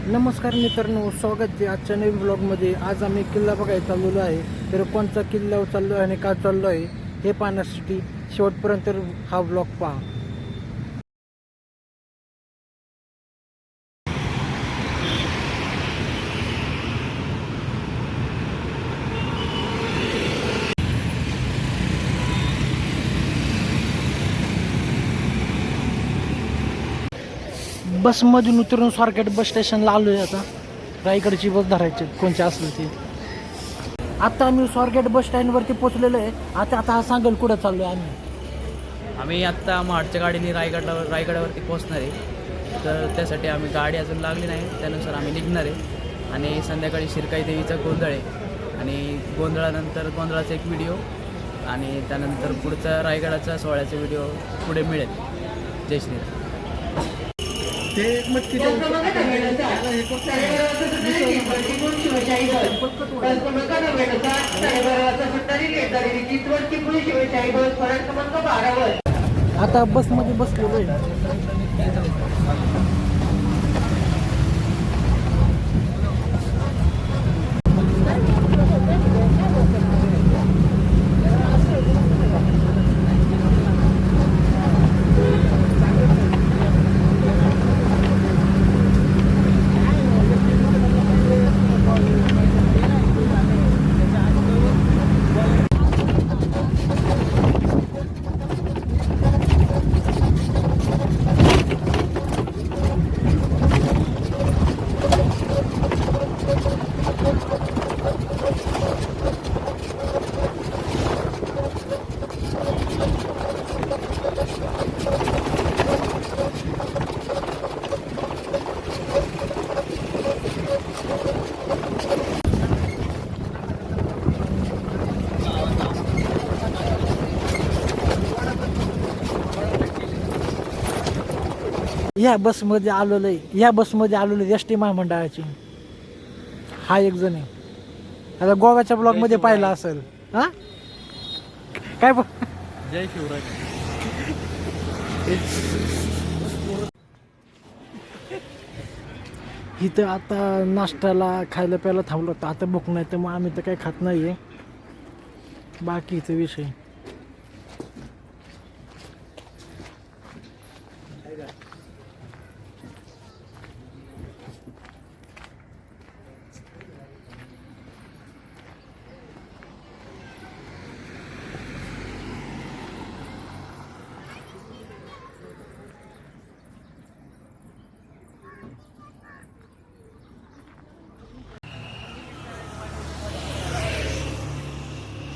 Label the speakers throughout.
Speaker 1: नमस्कार मित्रांनो, स्वागत आहे आजच्या नवीन ब्लॉगमध्ये. आज आम्ही किल्ला बघायला चाललेलो आहे. तर कोणता किल्ल्यावर चाललो आहे आणि का चाललो आहे हे पाहण्यासाठी शेवटपर्यंत हा ब्लॉग पहा. बसमधून उतरून स्वारगेट बस स्टेशनला आलो आहे. आता रायगडची बस धरायची कोणची असेल ती. आता आम्ही स्वारगेट बस स्टँडवरती पोहोचलेलो आहे. आता आता हा सांगेल कुठं चाललो आहे
Speaker 2: आम्ही आत्ता महाडच्या गाडीने रायगडावरती पोहोचणार आहे. तर त्यासाठी आम्ही गाडी अजून लागली नाही, त्यानुसार आम्ही निघणार आहे. आणि संध्याकाळी शिरकाई देवीचा गोंधळ आहे आणि गोंधळानंतर गोंधळाचा एक व्हिडिओ आणि त्यानंतर पुढचा रायगडाचा सोहळ्याचा व्हिडिओ पुढे मिळेल. जय श्रीराम.
Speaker 1: आता बसमध्ये बसलेलो आहे. या बसमध्ये आलेलो आहे. या बसमध्ये आलेलो एस टी महामंडळाची. हा एक जण आहे. आता गोव्याच्या ब्लॉगमध्ये पाहिला असेल. हा काय
Speaker 2: जय शिवराय.
Speaker 1: इथं आता नाश्त्याला खायला प्यायला थांबलो होतं. आता भूक नाही तर मग आम्ही तर काही खात नाही आहे. बाकीचा विषय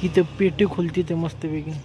Speaker 1: इथं पेटी खुलती ते मस्तपैकी.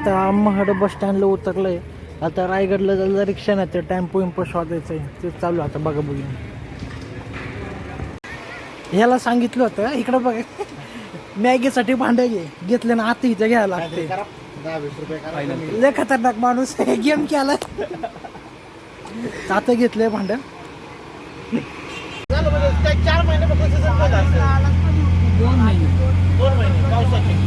Speaker 1: आता महाड बस स्टँडला उतरलंय. आता रायगडला जायला रिक्षा नाही, तर टेम्पो विम्पो शोधायचं आहे, ते चालू आहे आता बघा बघून. ह्याला सांगितलं होतं इकडं बघा मॅगीसाठी भांडे घेतले ना, आता इथं घ्यायला लागते. लय खतरनाक माणूस गेम केला. आता घेतलंय भांड.
Speaker 3: 4 महिने दोन महिने पावसाचे.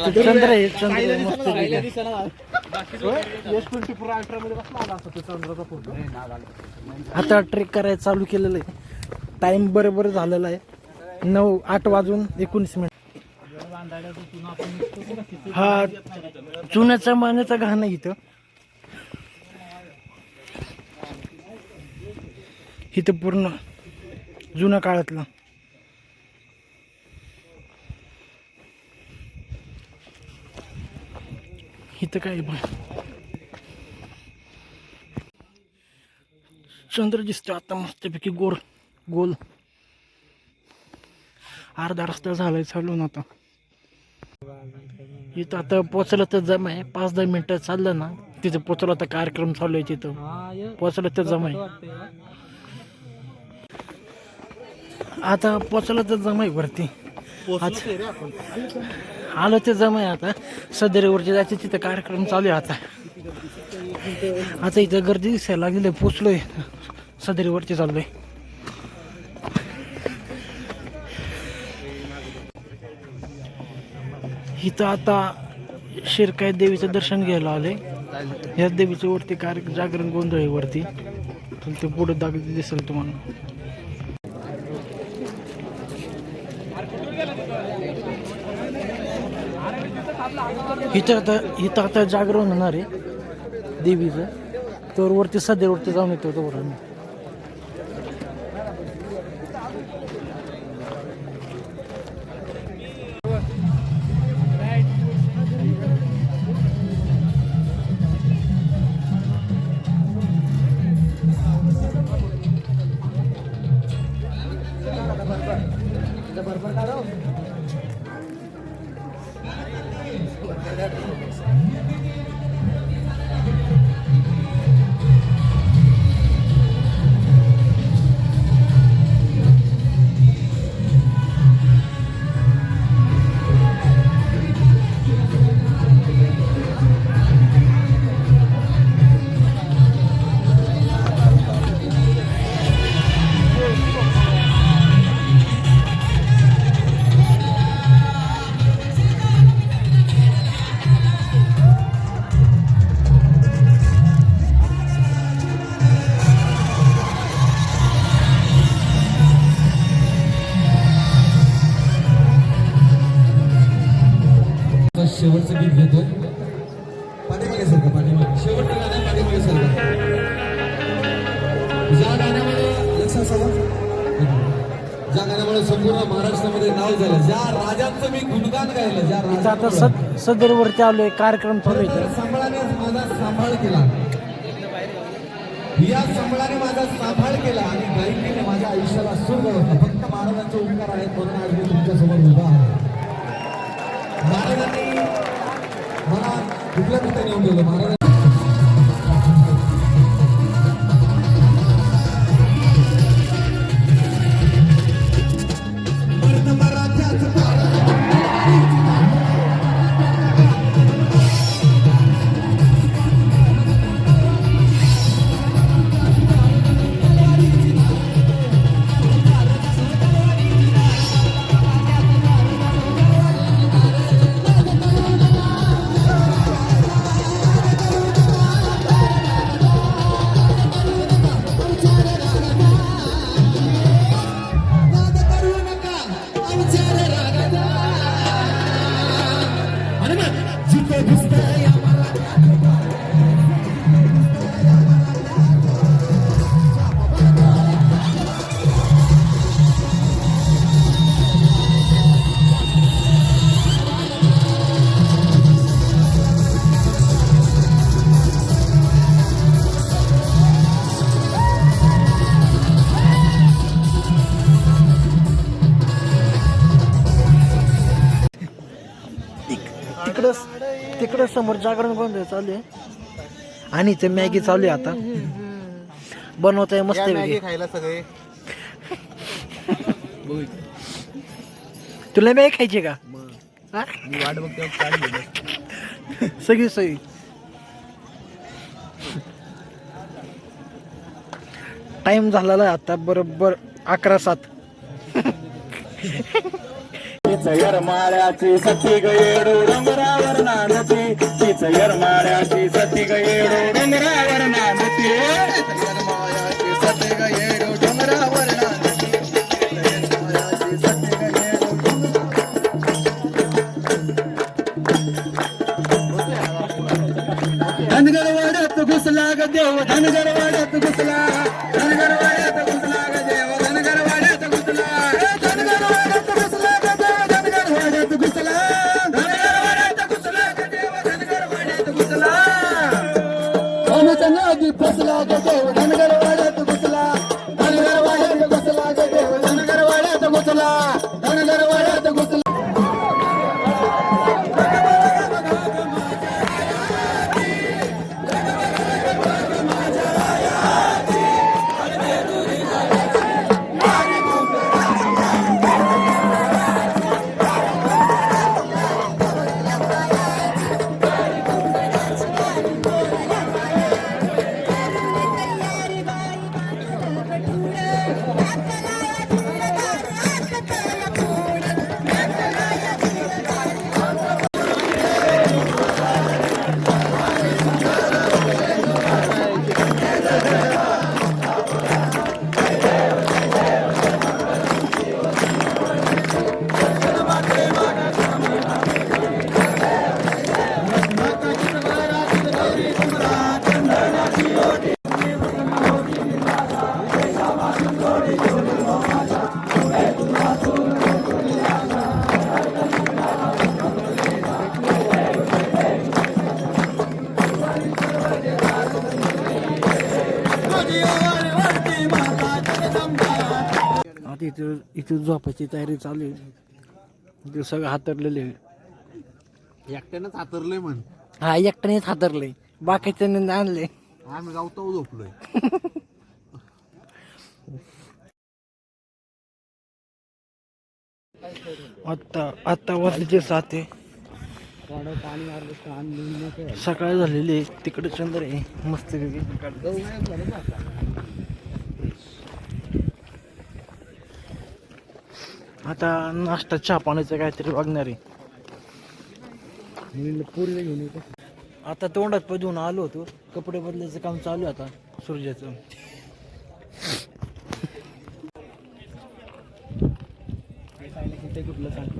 Speaker 1: चंद्र आहे, चंद्र आहे, मस्त आता ट्रेक करायला चालू केलेलं आहे. टाइम बरोबर झालेला आहे 8 वाजून 19 मिनिट. हा चुन्याच्या माण्याचा घाण आहे इथं. इथं पूर्ण जुन्या काळातलं. इथं काय चंद्र दिसतो आता मस्तपैकी गोल. अर्धा रस्ता झालाय चालून. आता इथं आता पोचलं तर जमा आहे. 5-10 मिनिटं चाललं ना तिथं पोचलं तर कार्यक्रम चालू आहे. तिथं पोचलं तर जमा आहे. आता पोचलं तर जमा आहे वरती. आलं ते जमा आहे. आता सदरेवरती जायचं, तिथं कार्यक्रम चालू आहे. आता इथं गर्दी दिसायला लागलेली. पोचलोय सदरेवरती चाललोय. इथं आता शिरकाई देवीचं दर्शन घ्यायला आले. या देवीच्या वरती जागरण गोंधळ आहे वरती, ते पुढे दाखवते दिसेल तुम्हाला. इथं आता जागरण होणार आहे देवीचं. तर वरती सध्यावरती जाऊन येतो तो आम्ही.
Speaker 4: शेवटचं गीत घेतो. पाठीमागे सारखं, पाठीमागे शेवटचं गाणं पाठीमागे सारखं. ज्या गाण्यामध्ये लक्षात असावं, ज्या गाण्यामुळे संपूर्ण महाराष्ट्रामध्ये नाव झालं, ज्या राजांचं मी गुणगान गायलं, ज्या
Speaker 1: आता सदरवरती आलोय. कार्यक्रम चालू आहे.
Speaker 4: सांभाळाने माझा सांभाळ केला, या संबळाने माझा सांभाळ केला आणि गायकीने माझ्या आयुष्याला सुर घडवला. फक्त महाराजांचे उपकार आहेत म्हणून आज मी तुमच्यासमोर उभा आहे. महाराजांनी मला कुठल्या तिथे नेऊन गेलं. महाराज
Speaker 1: तिकडे समोर जागरण गोंधळ चालू आहे आणि ते मॅगी चालू आहे आता बनवत आहे मस्त
Speaker 3: मॅगी खायला सगळे.
Speaker 1: तुला मॅगी खायची का हा?
Speaker 2: मी वाट बघते
Speaker 1: सगळी सगळी टाइम झालेला आहे आता बरोबर 11:07.
Speaker 5: माळ्याची सती गयेडू डोंगरावर नांदती तीच माळ्याची सती गयेडू डोंगरावर नांदती माळ्याची सती गयेडू डोंगरावर नांदती माळ्याची सती गयेडू धनगर वाड्यात घुसला ग देव धनगर वाड्यात घुसला धनगर वाड्यात घुसला ग देव धनगर वाड्यात घुसला धनगर वाड्यात घुसला ग देव धनगर वाड्यात घुसला धनगर वाड्यात घुसला ग देव धनगर वाड्यात घुसला नादी फसला ग देव धनगर वाड्यात घुसला धनगर वाड्यात घुसला ग देव धनगर वाड्यात घुसला धनगर वाड्यात घुसला.
Speaker 1: आता इथे झोपायची तयारी चालू आहे ते सगळं हातरलेले
Speaker 3: एकट्यानंच हातरलंय म्हण.
Speaker 1: हा एकट्यानेच हातरले बाकीच्याने आणले
Speaker 3: आम्ही गावतो झोपलोय.
Speaker 1: आता वाजले 7 आहे. सकाळ झालेली आहे तिकडे चंद्र आहे मस्त आता नाश्ता चहा पाण्याचं काहीतरी बघणार आहे. आता तोंडात पदून आलो होतो कपडे बदलायचं काम चालू आहे आता सूर्याचं.
Speaker 2: कुठलं सांगतो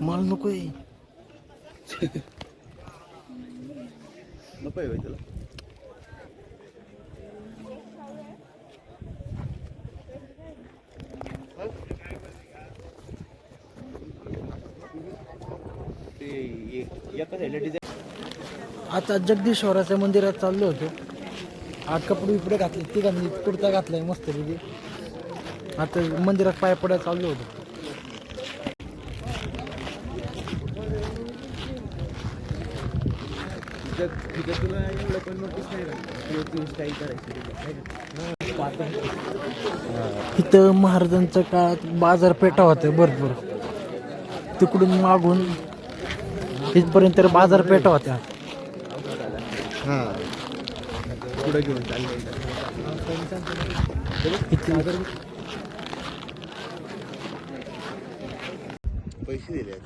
Speaker 1: मला नकोय
Speaker 3: नको आहे तुला.
Speaker 1: आता जगदीश्वराच्या मंदिरात चाललो होतो. आज कपडे बिपडे घातले तिघांनी कुर्ता घातलाय मस्त तिथे. आता मंदिरात पाय पडायला चाललो होतो.
Speaker 3: तुला एवढं पण नोटीस नाही का स्टाईल करायची.
Speaker 1: इथं महाराजांच्या काळात बाजारपेठा होत्या भरपूर. तिकडून मागून इथपर्यंत बाजारपेठा होत्या.
Speaker 3: पुढे घेऊन चाललंय पैसे दिले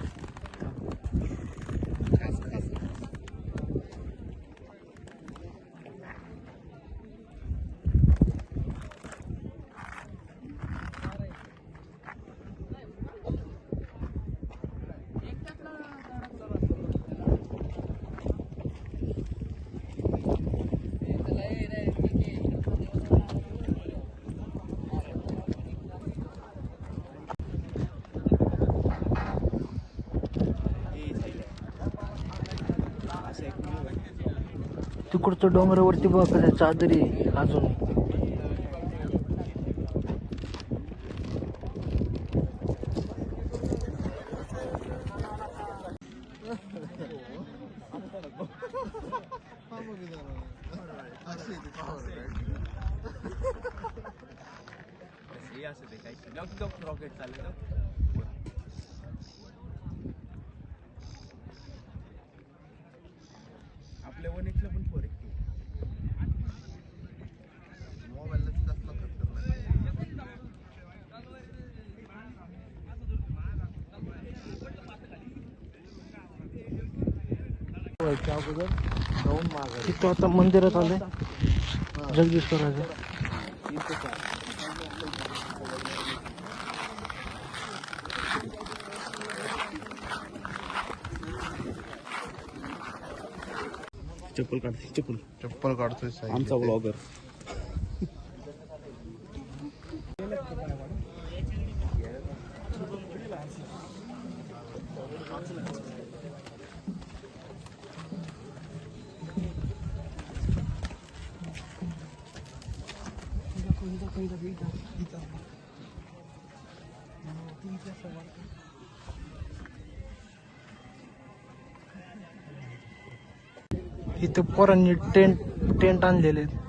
Speaker 1: तिकडचं डोंगरावरती बघ कसं चादरी अजून
Speaker 3: असं ते काही नक रॉकेट चाललं आपल्या 1x ला पण 4x
Speaker 1: तिथं आता मंदिरात आलंय जगदीश्वराचं.
Speaker 6: चप्पल काढतोय आमचा ब्लॉगर.
Speaker 1: इथं पोरांनी टेंट आणलेले आहेत.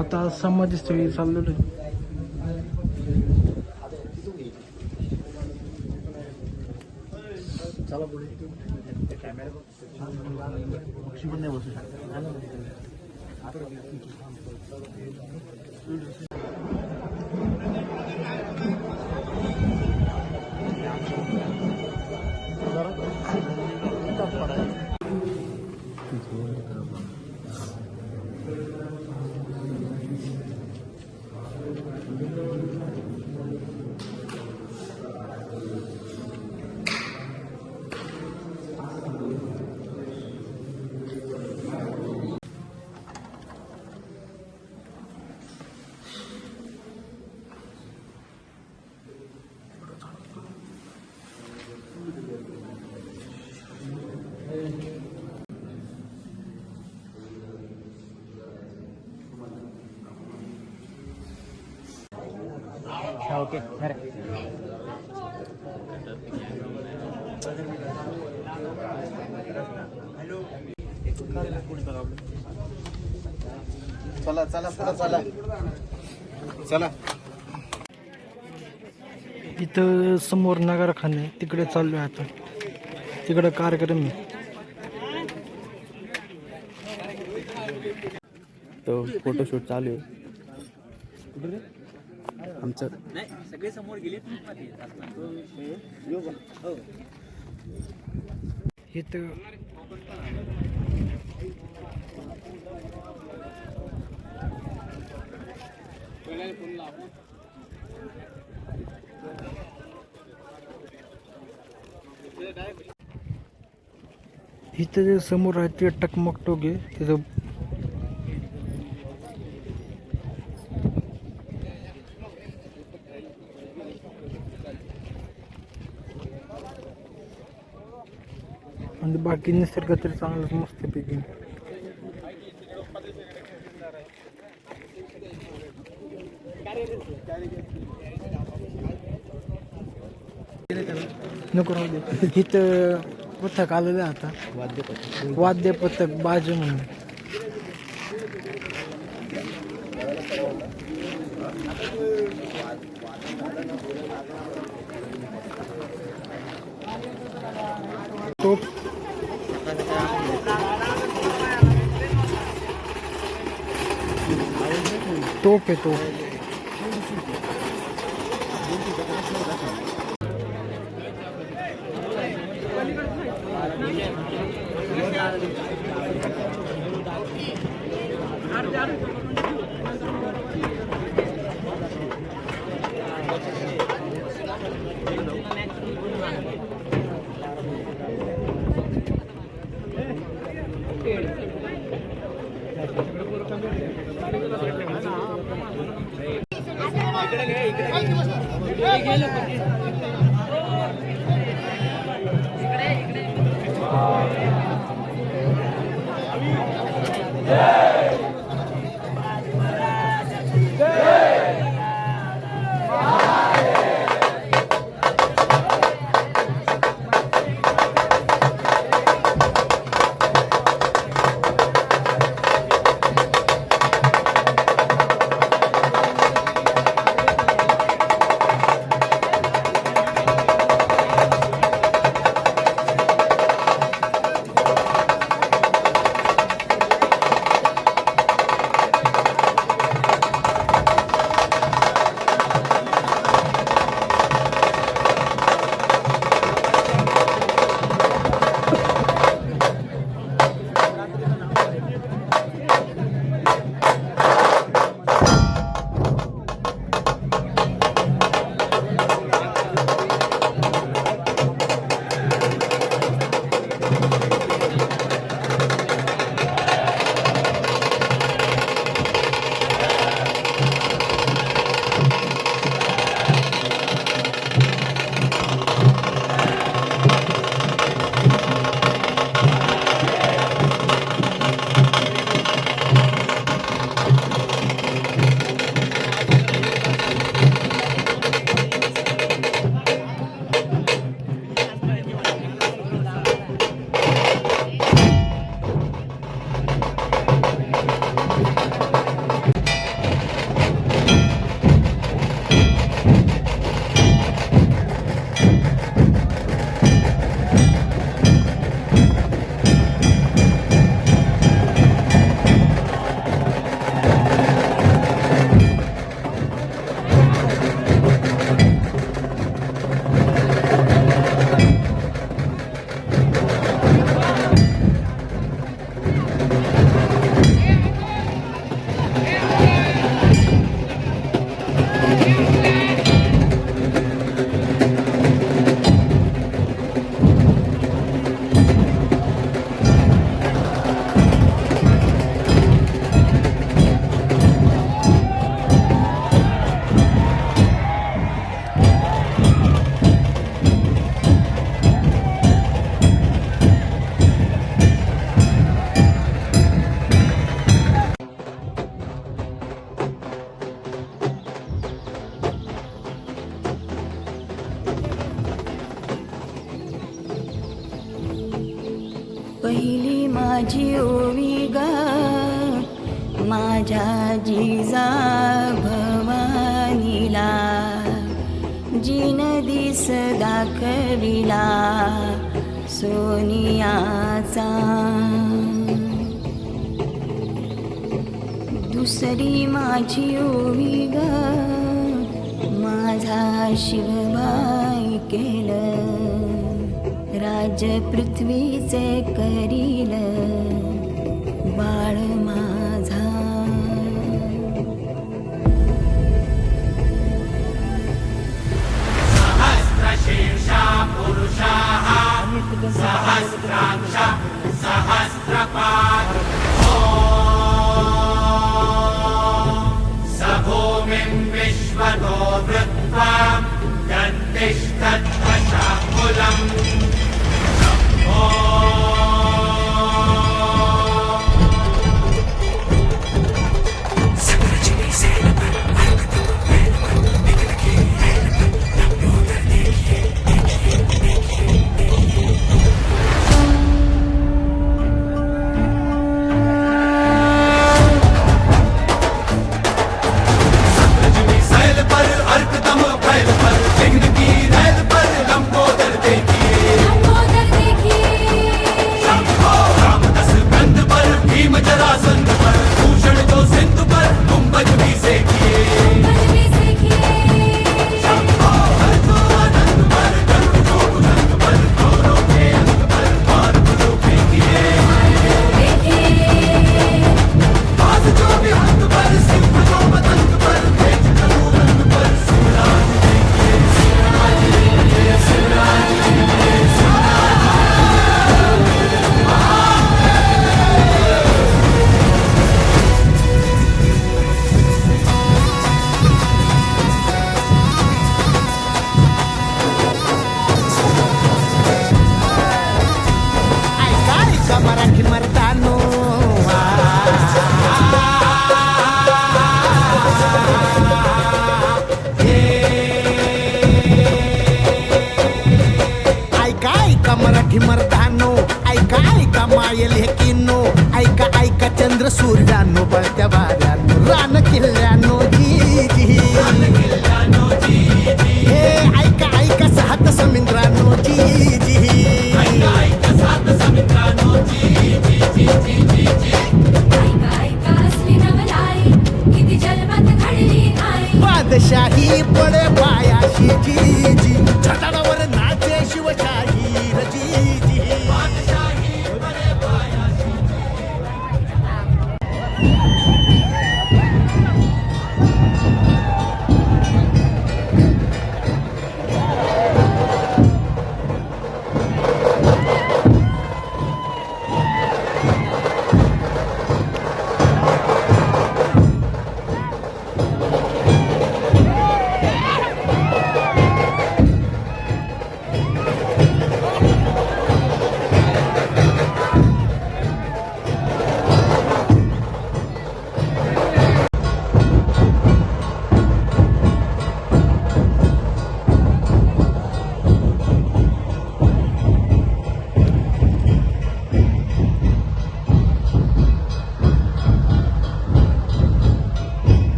Speaker 1: आता समाधीस्थळी चाललेलो आहे.
Speaker 6: चला चला पुढे चला चला.
Speaker 1: इथं समोर नगरखाना आहे, तिकडे चाललोय आता. तिकडे कार्यक्रम आहे.
Speaker 6: तो फोटोशूट चालू आहे आमचं.
Speaker 2: सगळे समोर गेले
Speaker 1: इथं इथं जे समोर आहे ते टकमक टोक आहे तिथं. आणि बाकी निसर्ग तरी चांगलंच मस्त पैकी. नको राहू दे. इथं पथक आलेलं आहे आता, वाद्य पथक बाजू म्हणून. तोप तोप आहे तोप.
Speaker 7: पहिली माझी ओवी ग माझ्या जिजा भवानीला, जिन दिस दाखविला सोनियाचा. दुसरी माझी ओवी ग माझा शिवबाई केलं, राज पृथ्वीचे करील बाळ माझा.
Speaker 8: सहस्रशीर्षा पुरुषाः सहस्रांश सहस्रपात् स भूमिं विश्वतो वृत्वा गन्तिष्ठत्वशाकुलम्.
Speaker 5: लोकशाही पडे पायाशी जी जी छटाडावर नाचे शिवशाही रजी जी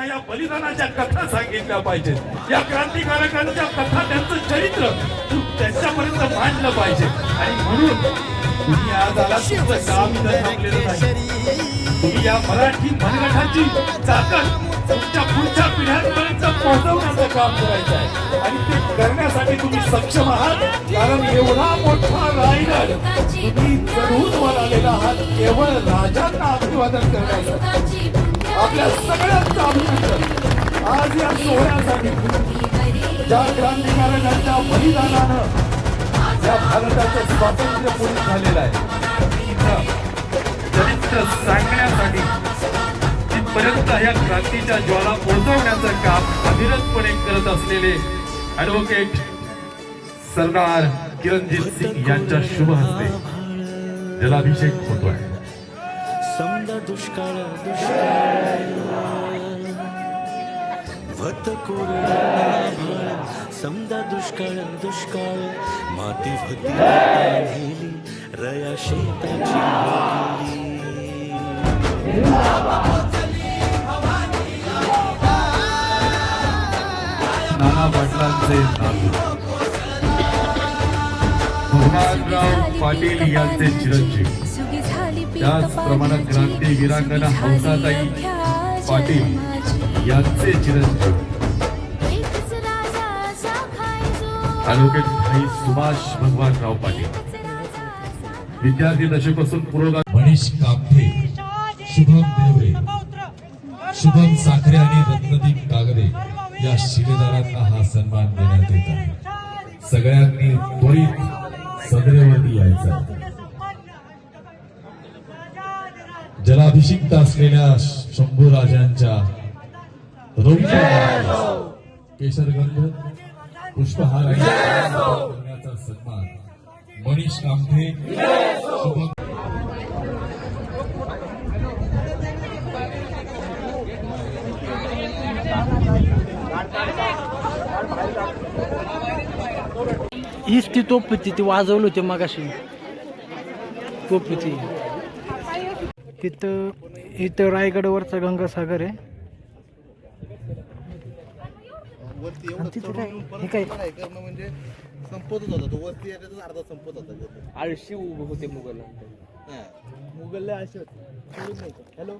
Speaker 9: या बलिदानाच्या कथा सांगितल्या पाहिजेत या क्रांतिकारकांच्या कथा त्यांचं चरित्र त्यांच्यापर्यंत मांडलं पाहिजे आणि म्हणून तुम्ही आज आला तुमचं काम इथं थांबलेलं नाही तुम्ही या मराठी मनगटाची ताकद तुमच्या पुढच्या पिढ्यांपर्यंत पोहोचवण्याचं काम करायचं आहे आणि ते करण्यासाठी तुम्ही सक्षम आहात कारण एवढा मोठा रायगड तुम्ही चढून वर आलेला आहात केवळ राजांना अभिवादन करण्यासाठी आपल्या सगळ्यांचं अभिनंदन आज या सोहळ्यासाठी ज्या क्रांतिकारकांच्या बलिदानानं या भारताचं स्वातंत्र्य पूर्ण झालेलं आहे चरित्र सांगण्यासाठी तिथपर्यंत या क्रांतीच्या ज्वाला पोहोचवण्याचं काम अविरतपणे करत असलेले ऍडव्होकेट सरदार किरणजीत सिंग यांच्या शुभ हस्ते जलाभिषेक होतोय
Speaker 5: समजा दुष्काळ दुष्काळ भत कोरडा समजा दुष्काळ दुष्काळ माती भती नेली रया शेताची
Speaker 9: नाना पाटलांचे भगवानराव पाटील यांचे चिरंजीव त्याचप्रमाणे क्रांती वीरांगना हंसाताई पाटील यांचे चिरंजीव ऍडव्होकेट भाई सुभाष भगवानराव पाटील विद्यार्थी दशेपासून पुरोगामी
Speaker 4: मनीष कामठे शुभम देवरे शुभम साखरे आणि रत्नदीप कागदे या शिलेदारांना हा सन्मान देण्यात येत आहे सगळ्यांनी त्वरित सदरेवरती यायचा जलाभिषिक्त असलेल्या शंभू राजांच्या रौद्र केशरगंध पुष्पहार करण्याचा सन्मान मनीष कामठे शुभम
Speaker 1: हीच ती तोप होती ती वाजवली होती मगाशी तोप होती इथं रायगडवरचा गंगासागर आहे
Speaker 6: वरती
Speaker 1: आणि
Speaker 6: एवढं
Speaker 1: तिथे
Speaker 6: चढून
Speaker 1: काय-
Speaker 6: येऊन
Speaker 1: हे
Speaker 6: परत
Speaker 1: काय?
Speaker 6: चढाई करणं म्हणजे संपतच होता तो वरती याच्यातच अर्धा संपत होता
Speaker 3: आळशी होते मुघल
Speaker 6: हा.
Speaker 3: मुघल आळशी होते हॅलो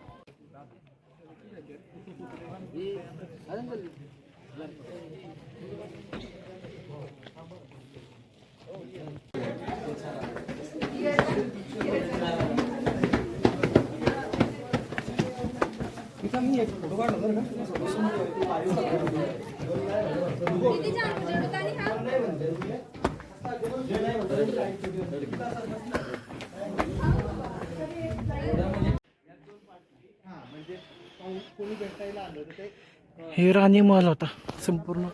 Speaker 6: कोणी भेटायला आलं तर ते
Speaker 1: हे राणी महल होता संपूर्ण.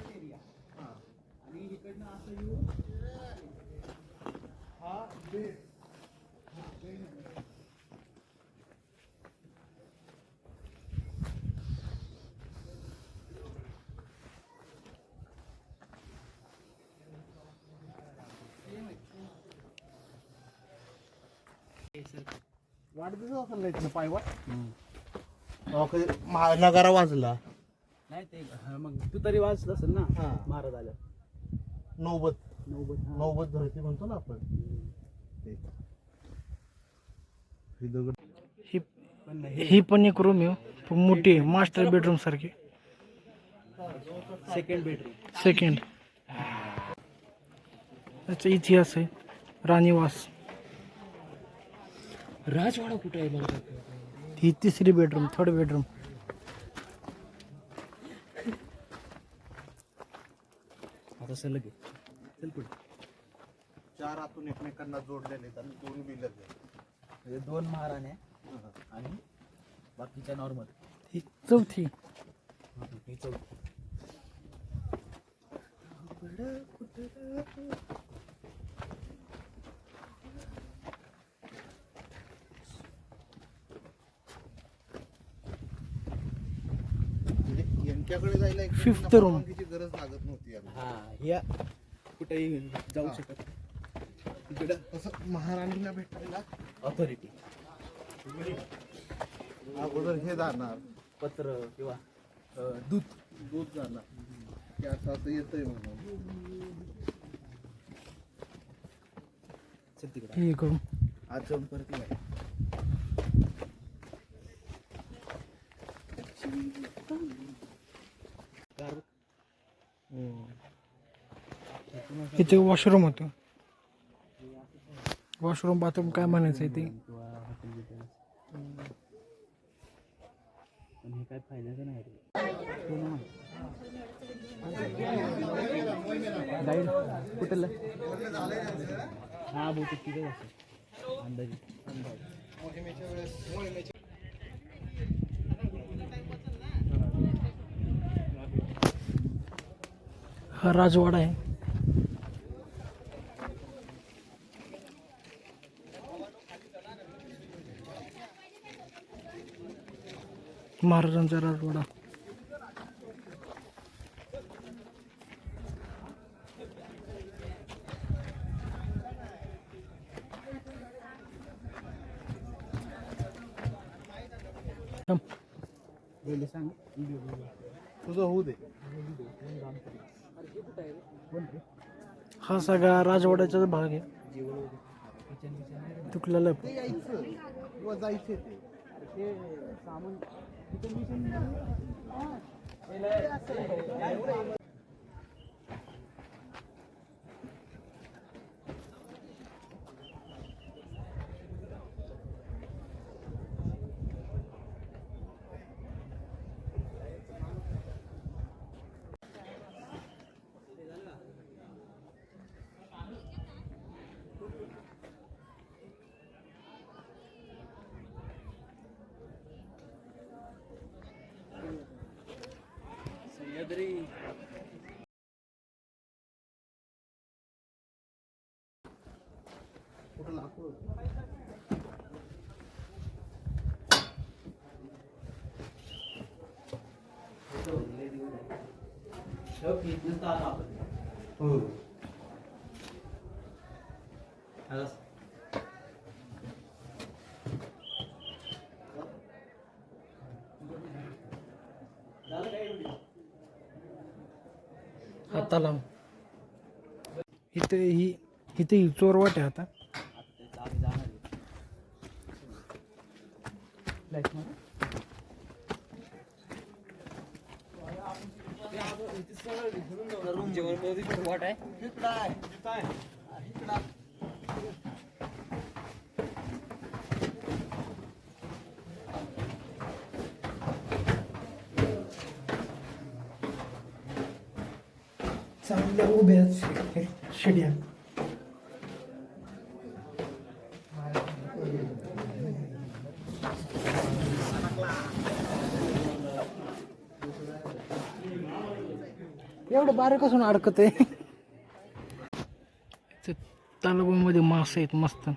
Speaker 6: वाढदिवस असेल ना पायवा नगारा वाजला
Speaker 2: नाही ते मग तू तरी वाचत असेल ना
Speaker 6: हा.
Speaker 2: महाराज आल्या
Speaker 6: नौबत धरती म्हणतो ना आपण ते. हे दगड
Speaker 1: ही पण एक रूम आहे पण मोठी आहे, मास्टर बेडरूम सारखी.
Speaker 2: Second bedroom.
Speaker 1: सेकंड. त्याचा इतिहास आहे राणीवास.
Speaker 3: राजवाडा कुठे आहे मला
Speaker 1: ही तिसरी बेडरूम, थर्ड बेडरूम.
Speaker 2: आता सलग आहे. चल पुढे.
Speaker 6: चार आतून एकमेकांना जोडलेले आहेत आणि दोन बिलर आहेत.
Speaker 2: म्हणजे 2 महाराण्या आणि बाकीच्या नॉर्मल.
Speaker 1: ही चौथी.
Speaker 2: ही चौथी.
Speaker 6: म्हणजे यांच्याकडे जायला एक
Speaker 1: Fifth room.
Speaker 6: परवानगीची गरज लागत नव्हती यांना.
Speaker 2: हा या कुठेही जाऊ शकत.
Speaker 6: इकडं कसं महाराणीला भेटायला
Speaker 2: ऑथॉरिटी
Speaker 6: अगोदर हे जाणार
Speaker 2: पत्र किंवा दूध.
Speaker 6: दूध जाणार की असं असं येतंय म्हणून.
Speaker 2: चल तिकडे.
Speaker 1: ही एक रूम.
Speaker 2: आज जाऊन परत येऊ.
Speaker 1: इथे वॉशरूम होतं. वॉशरूम बाथरूम काय म्हणायचं आहे ते.
Speaker 2: पण हे काय फायद्याचं नाही रे. गाईड कुठलं? हा बहुतेक तिथेच असेल अंदाजे.
Speaker 1: हा राजवाडा आहे. महाराजांचा राजवाडा.
Speaker 2: सांग.
Speaker 6: तुझं होऊ दे.
Speaker 1: हा सगळा राजवाड्याचाच भाग आहे. तुकलेला
Speaker 6: ते यायचं किंवा जायचे ते
Speaker 2: सामान
Speaker 6: कुठं लाकूड हो.
Speaker 1: तलाव. इथे ही चोरवाट आहे आता. चांगल्या उभ्या शिड्या. एवढं बारीक असून अडकत आहे. तलावामध्ये मासे आहेत मस्त.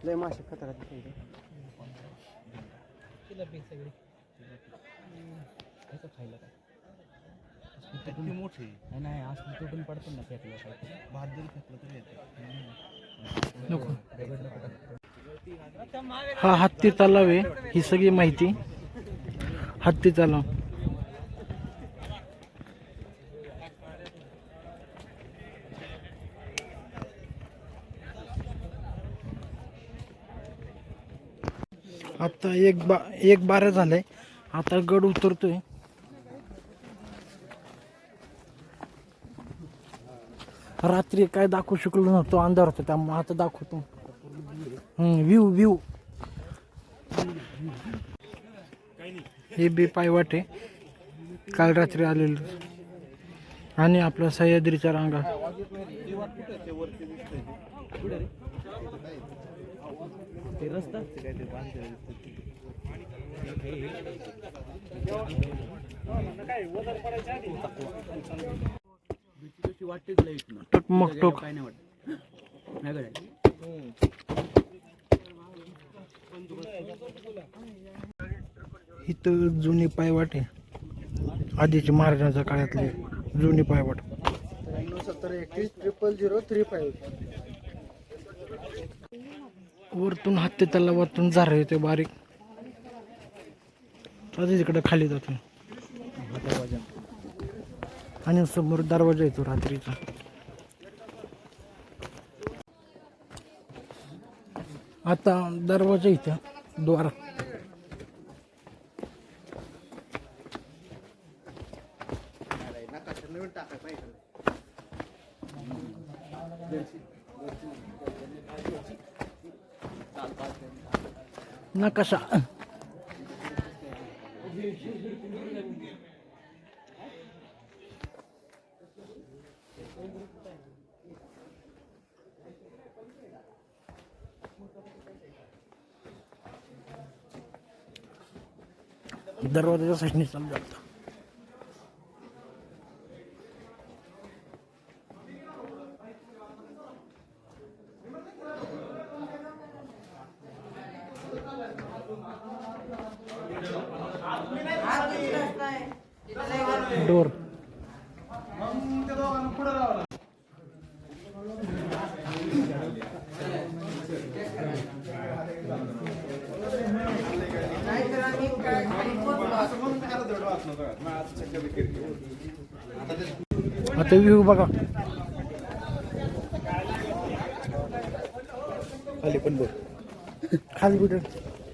Speaker 6: लय मासे खतरनाक
Speaker 2: मोठे नाही असं तुटून पडतो ना फेकलं भात जरी फेकलं तरी
Speaker 1: नको. हा हत्ती तलाव आहे. ही सगळी माहिती हत्ती तलाव. आता एक बारा झालंय. आता गड उतरतोय. रात्री काय दाखवू शकलो नव्हतो, अंधार होता, त्यामुळे आता दाखवतो. व्ह्यू हे बी पायवाट आहे. काल रात्री आलेलं. आणि आपला सह्याद्रीच्या रांगा. टकमक टोक.
Speaker 2: काय नाही वाटत नाही गड्या.
Speaker 1: इथं जुनी पायवाट आहे. आधीची महाराजांच्या काळातली जुनी पायवाट.
Speaker 6: 70310035.
Speaker 1: वरतून हत्ती तलावातून झार येते बारीक. तिकडे खाली जातो आणि समोर दरवाजा येतो रात्रीचा. आता दरवाजा इथं द्वार. नकाशा. दरवाजाच्या साईडने चालू जातं. डोर. आता व्ह्यू बघा.
Speaker 6: खाली पण बघ.
Speaker 1: खाली कुठे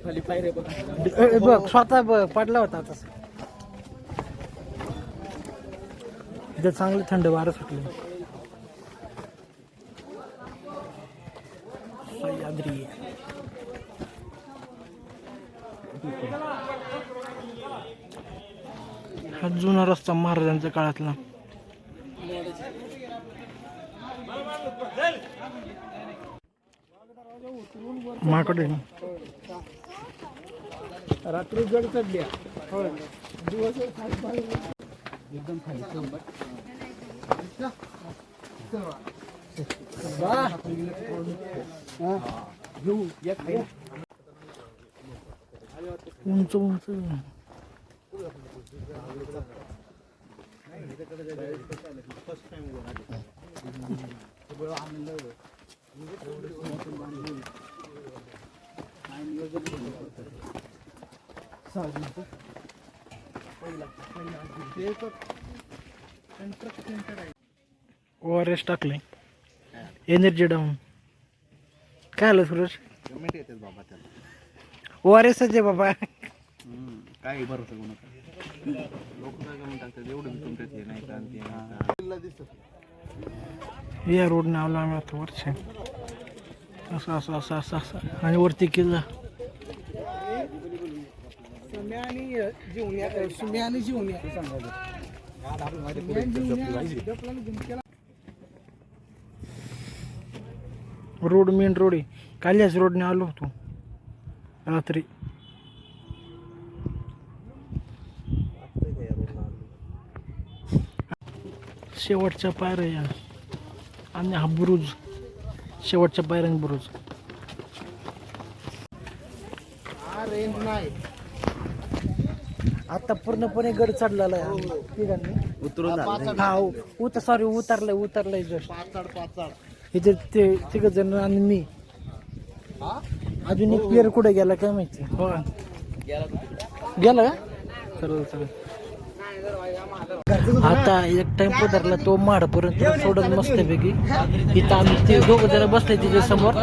Speaker 2: खाली पायरे बघ.
Speaker 1: बघ स्वतः पडला होता आता. इथं चांगलं थंड वारं सुटलं. सह्याद्री. हा जुना रस्ता महाराजांच्या काळातला. माकडे
Speaker 6: रात्री गड चढल्या. दिवस
Speaker 2: एकदम खाली
Speaker 1: उंच उंच. ORS टाकले, एनर्जी डाऊन. काय आलं सूरज?
Speaker 6: कमेंट येतात बाबा त्याला.
Speaker 1: ORS आहे बाबा.
Speaker 6: काय भरोसा कोणाचा? लोक काय कमेंट टाकतात एवढं तुमच्यात हे नाही का ते नाही का.
Speaker 1: या रोडने आलो आम्ही आता वरचे. असं असं असं असं असं आणि वरती किल्ला. रोड मेन रोड आहे. काल याच रोडने आलो होतो रात्री. शेवटच्या पायऱ्या आणि हा बुरुज, शेवटच्या पायऱ्यान बुरुज. आता पूर्णपणे गड चढलेला आहे तिघांनी.
Speaker 6: उतरून झालं
Speaker 1: हा सॉरी उतरलंय जस्ट. इथे ते तिघ जण आणि मी. अजून एक पेर कुठे गेला काय माहिती. हो गेला का? चल चल. आता एक टेम्पो धरला तो माडपर्यंत सोडत मस्तपैकी. इथं आम्ही ते दोघं जण बसले तिच्या समोर.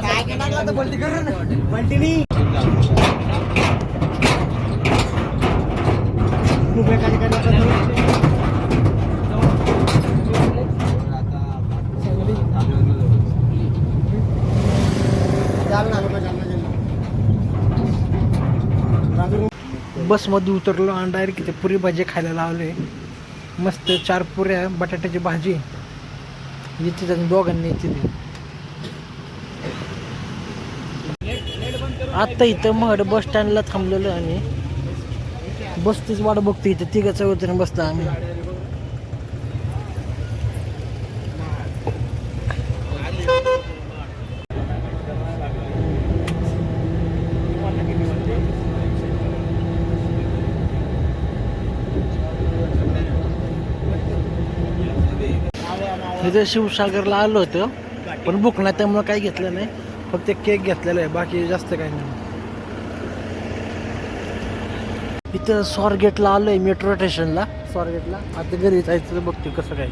Speaker 1: बसमध्ये उतरलो आणि डायरेक्ट इथे पुरी भाजी खायला लावले. मस्त 4 पुऱ्या, बटाट्याची भाजी इथे दोघांनी तिथे. आत्ता इथं महड बस स्टँडला थांबलेलो आणि बसतीच वाट बघतो. इथं तिघं चौघजण बसतो आम्ही. इथं शिवसागरला आलो होतो पण बुक नाही त्यामुळे काही घेतलं नाही. फक्त केक घेतलेला आहे, बाकी जास्त काही नाही. इथं स्वारगेटला आलोय, मेट्रो स्टेशनला स्वारगेटला. आता घरी जायचं बघतो कसं काय.